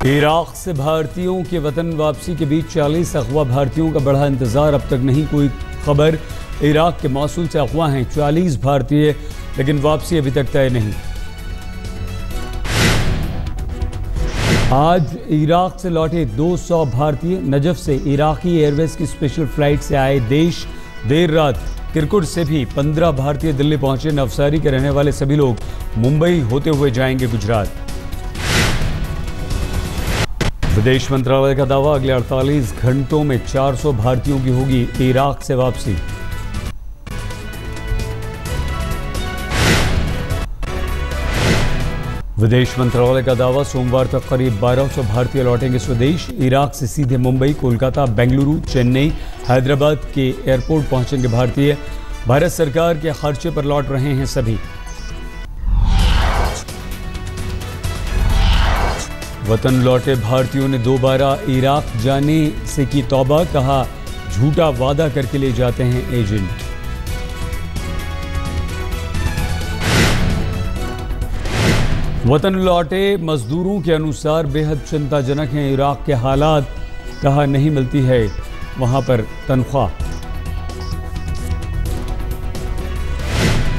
Iraq से भारतीयों के वतन वापसी के बीच 40 अगवा भारतीयों का बढ़ा इंतजार, अब तक नहीं कोई खबर। इराक के मौसूल से अगवा हैं 40 भारतीय, लेकिन वापसी अभी तक तय नहीं। आज इराक से लौटे 200 भारतीय नजफ से इराकी एयरवेज की स्पेशल फ्लाइट से आए देश। देर रात किरकुट से भी 15 भारतीय दिल्ली पहुंचे। नवसारी के रहने वाले सभी लोग मुंबई होते हुए जाएंगे गुजरात। विदेश मंत्रालय का दावा, अगले 48 घंटों में 400 भारतीयों की होगी इराक से वापसी। विदेश मंत्रालय का दावा, सोमवार तक करीब 1200 भारतीय लौटेंगे स्वदेश। इराक से सीधे मुंबई, कोलकाता, बेंगलुरु, चेन्नई, हैदराबाद के एयरपोर्ट पहुंचेंगे भारतीय। भारत सरकार के खर्चे पर लौट रहे हैं सभी। वतन लौटे भारतीयों ने दोबारा इराक जाने से की तौबा, कहा झूठा वादा करके ले जाते हैं एजेंट। वतन लौटे मजदूरों के अनुसार बेहद चिंताजनक हैं इराक के हालात, कहा नहीं मिलती है वहां पर तनख्वाह।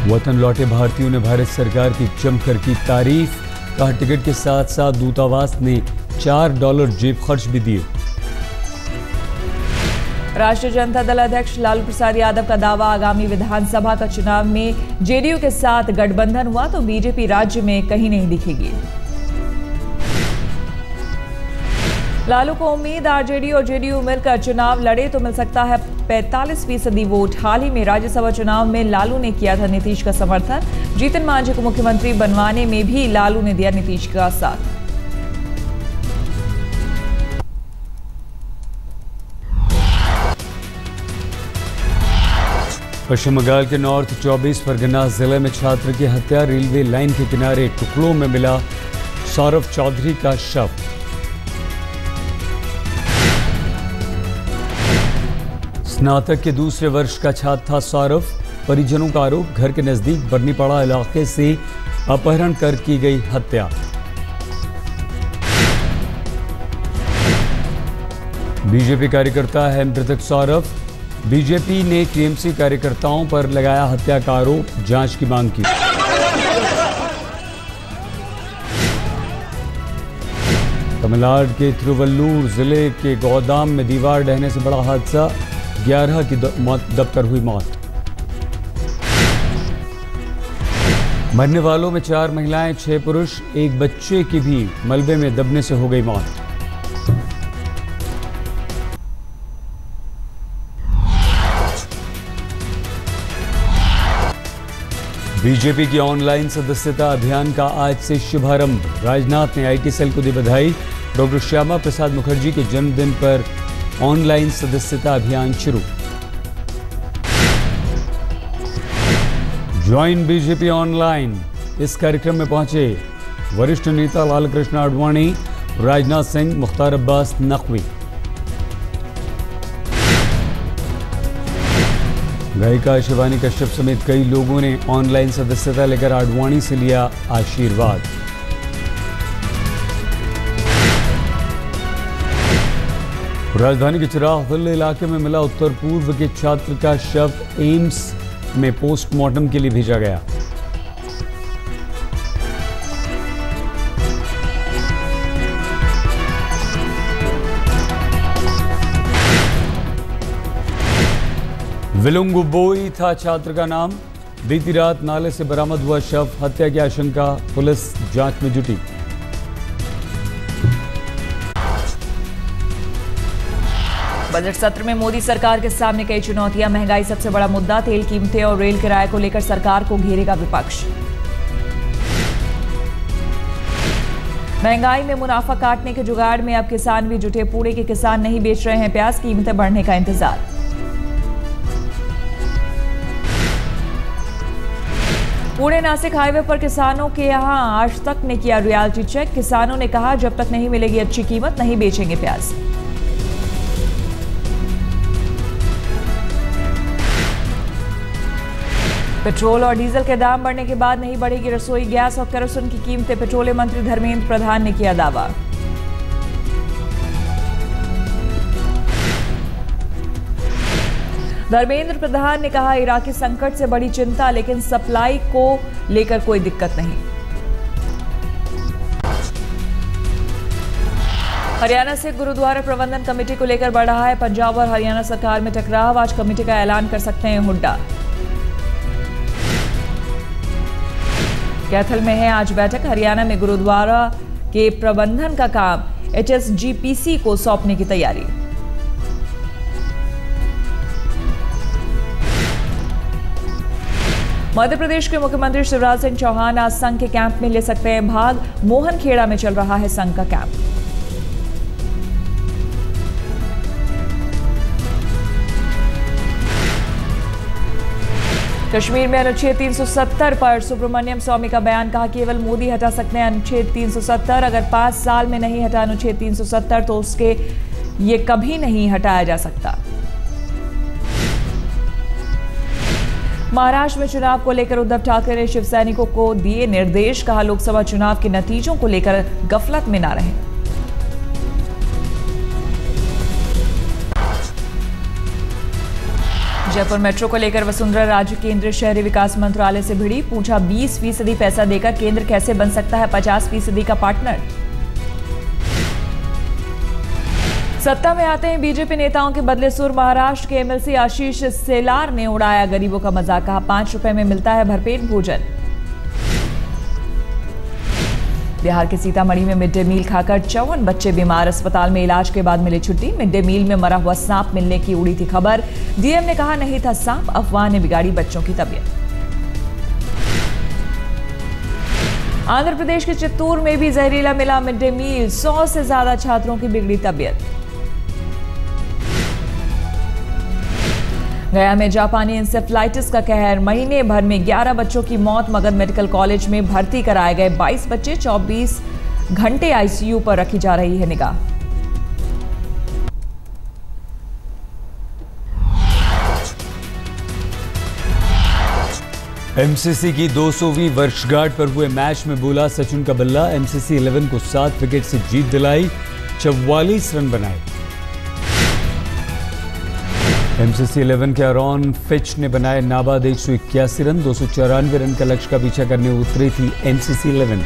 वतन लौटे भारतीयों ने भारत सरकार की जमकर की तारीफ, कहा टिकट के साथ साथ दूतावास ने $4 जेब खर्च भी दिए। राष्ट्रीय जनता दल अध्यक्ष लालू प्रसाद यादव का दावा, आगामी विधानसभा का चुनाव में जेडीयू के साथ गठबंधन हुआ तो बीजेपी राज्य में कहीं नहीं दिखेगी। लालू को उम्मीद, आरजेडी और जेडीयू मिलकर चुनाव लड़े तो मिल सकता है 45% वोट। हाल ही में राज्यसभा चुनाव में लालू ने किया था नीतीश का समर्थन। जीतन मांझी को मुख्यमंत्री बनवाने में भी लालू ने दिया नीतीश का साथ। पश्चिम बंगाल के नॉर्थ 24 परगना जिले में छात्र की हत्या, रेलवे लाइन के किनारे टुकड़ों में मिला सौरभ चौधरी का शव। स्नातक के दूसरे वर्ष का छात्र था सौरभ। परिजनों का आरोप, घर के नजदीक बरनीपाड़ा इलाके से अपहरण कर की गई हत्या। बीजेपी कार्यकर्ता है मृतक सौरभ। बीजेपी ने टीएमसी कार्यकर्ताओं पर लगाया हत्या का आरोप, जांच की मांग की। तमिलनाडु के तिरुवल्लूर जिले के गोदाम में दीवार ढहने से बड़ा हादसा, 11 की दबकर हुई मौत। मरने वालों में 4 महिलाएं, 6 पुरुष, एक बच्चे की भी मलबे में दबने से हो गई मौत। बीजेपी की ऑनलाइन सदस्यता अभियान का आज से शुभारंभ। राजनाथ ने आईटी सेल को दी बधाई। डॉक्टर श्यामा प्रसाद मुखर्जी के जन्मदिन पर ऑनलाइन सदस्यता अभियान शुरू। ज्वाइन बीजेपी ऑनलाइन, इस कार्यक्रम में पहुंचे वरिष्ठ नेता लालकृष्ण आडवाणी, राजनाथ सिंह, मुख्तार अब्बास नकवी। गायिका शिवानी कश्यप समेत कई लोगों ने ऑनलाइन सदस्यता लेकर आडवाणी से लिया आशीर्वाद। राजधानी के चिरागपल्ली इलाके में मिला उत्तर पूर्व के छात्र का शव, एम्स में पोस्टमार्टम के लिए भेजा गया। विलुंगुबोई था छात्र का नाम। बीती रात नाले से बरामद हुआ शव, हत्या की आशंका, पुलिस जांच में जुटी। बजट सत्र में मोदी सरकार के सामने कई चुनौतियां, महंगाई सबसे बड़ा मुद्दा, तेल कीमतें और रेल किराए को लेकर सरकार को घेरेगा विपक्ष। महंगाई में मुनाफा काटने के जुगाड़ में अब किसान भी जुटे, पुणे के किसान नहीं बेच रहे हैं प्याज, कीमतें बढ़ने का इंतजार। पुणे नासिक हाईवे पर किसानों के यहां आज तक ने किया रियलिटी चेक। किसानों ने कहा जब तक नहीं मिलेगी अच्छी कीमत नहीं बेचेंगे प्याज। पेट्रोल और डीजल के दाम बढ़ने के बाद नहीं बढ़ेगी रसोई गैस और केरोसिन की कीमतें, पेट्रोलियम मंत्री धर्मेंद्र प्रधान ने किया दावा। धर्मेंद्र प्रधान ने कहा, इराकी संकट से बड़ी चिंता, लेकिन सप्लाई को लेकर कोई दिक्कत नहीं। हरियाणा से गुरुद्वारा प्रबंधन कमेटी को लेकर बढ़ रहा है पंजाब और हरियाणा सरकार में टकराव। आज कमेटी का ऐलान कर सकते हैं हुड्डा। कैथल में है आज बैठक। हरियाणा में गुरुद्वारा के प्रबंधन का काम HSGPC को सौंपने की तैयारी। मध्य प्रदेश के मुख्यमंत्री शिवराज सिंह चौहान आज संघ के कैंप में ले सकते हैं भाग। मोहनखेड़ा में चल रहा है संघ का कैंप। कश्मीर में अनुच्छेद 370 पर सुब्रमण्यम स्वामी का बयान, कहा केवल मोदी हटा सकते हैं अनुच्छेद 370। अगर 5 साल में नहीं हटा अनुच्छेद 370 तो उसके ये कभी नहीं हटाया जा सकता। महाराष्ट्र में चुनाव को लेकर उद्धव ठाकरे ने शिव सैनिकों को दिए निर्देश, कहा लोकसभा चुनाव के नतीजों को लेकर गफलत में ना रहें। जयपुर मेट्रो को लेकर वसुंधरा राजे केंद्रीय शहरी विकास मंत्रालय से भिड़ी, पूछा 20% पैसा देकर केंद्र कैसे बन सकता है 50% का पार्टनर। सत्ता में आते हैं बीजेपी नेताओं के बदले सुर। महाराष्ट्र के MLC आशीष सेलार ने उड़ाया गरीबों का मजाक, कहा 5 रुपए में मिलता है भरपेट भोजन। बिहार के सीतामढ़ी में मिड डे मील खाकर 54 बच्चे बीमार, अस्पताल में इलाज के बाद मिली छुट्टी। मिड डे मील में मरा हुआ सांप मिलने की उड़ी थी खबर। डीएम ने कहा नहीं था सांप, अफवाह ने बिगाड़ी बच्चों की तबीयत। आंध्र प्रदेश के चित्तूर में भी जहरीला मिला मिड डे मील, 100 से ज्यादा छात्रों की बिगड़ी तबीयत। गया में जापानी इंसेफ्लाइटिस का कहर, महीने भर में 11 बच्चों की मौत। मगध मेडिकल कॉलेज में भर्ती कराए गए 22 बच्चे, 24 घंटे ICU पर रखी जा रही है निगाह। MCC की 200वीं वर्षगांठ पर हुए मैच में बोला सचिन का बल्ला, MCC 11 को 7 विकेट से जीत दिलाई, 44 रन बनाए। MCC 11 के आरॉन फिच ने बनाए नाबाद 181 रन, 294 रन का लक्ष्य का पीछा करने उतरी थी MCC 11।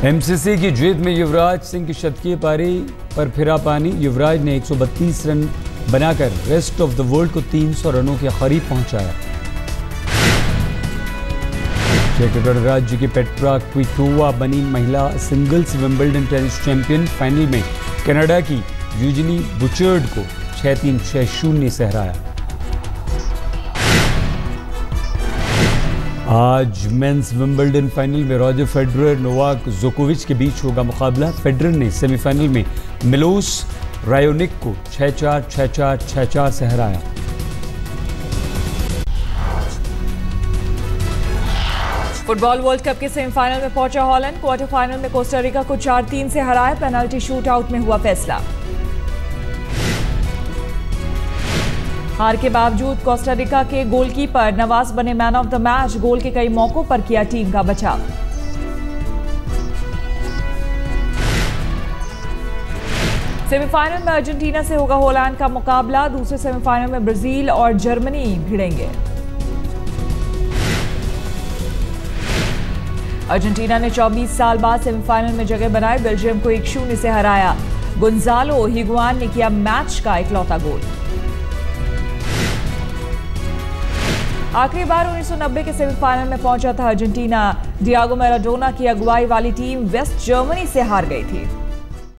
MCC की जीत में युवराज सिंह की शतकीय पारी पर फिरा पानी। युवराज ने 132 रन बनाकर रेस्ट ऑफ द वर्ल्ड को 300 रनों के करीब पहुंचाया। चेक गणराज्य की पेट्रा क्विटोवा बनी महिला singles Wimbledon tennis champion. Final में कनाडा की यूजिनी बुचर्ड को 6-3, 6-0 से हराया। आज मेंस विंबलडन फाइनल में रॉजर फेडरर नोवाक जोकोविच के बीच होगा मुकाबला। फेडरर ने सेमीफाइनल में मिलोस रायोनिक को 6-4, 6-4, 6-4 से हराया। फुटबॉल वर्ल्ड कप के सेमीफाइनल में पहुंचा हॉलैंड। क्वार्टर फाइनल में कोस्टारिका को 4-3 से हराया। पेनल्टी शूटआउट में हुआ फैसला। हार के बावजूद कोस्टारिका के गोलकीपर नवाज बने मैन ऑफ द मैच। गोल के कई मौकों पर किया टीम का बचाव। सेमीफाइनल में अर्जेंटीना से होगा हॉलैंड का मुकाबला। दूसरे सेमीफाइनल में ब्राजील और जर्मनी भिड़ेंगे। अर्जेंटीना ने 24 साल बाद सेमीफाइनल में जगह बनाई। बेल्जियम को 1-0 से हराया। गोंजालो हिगुआन ने किया मैच का इकलौता गोल। आखिरी बार 1990 के सेमीफाइनल में पहुंचा था अर्जेंटीना। डियागो मैराडोना की अगुवाई वाली टीम वेस्ट जर्मनी से हार गई थी।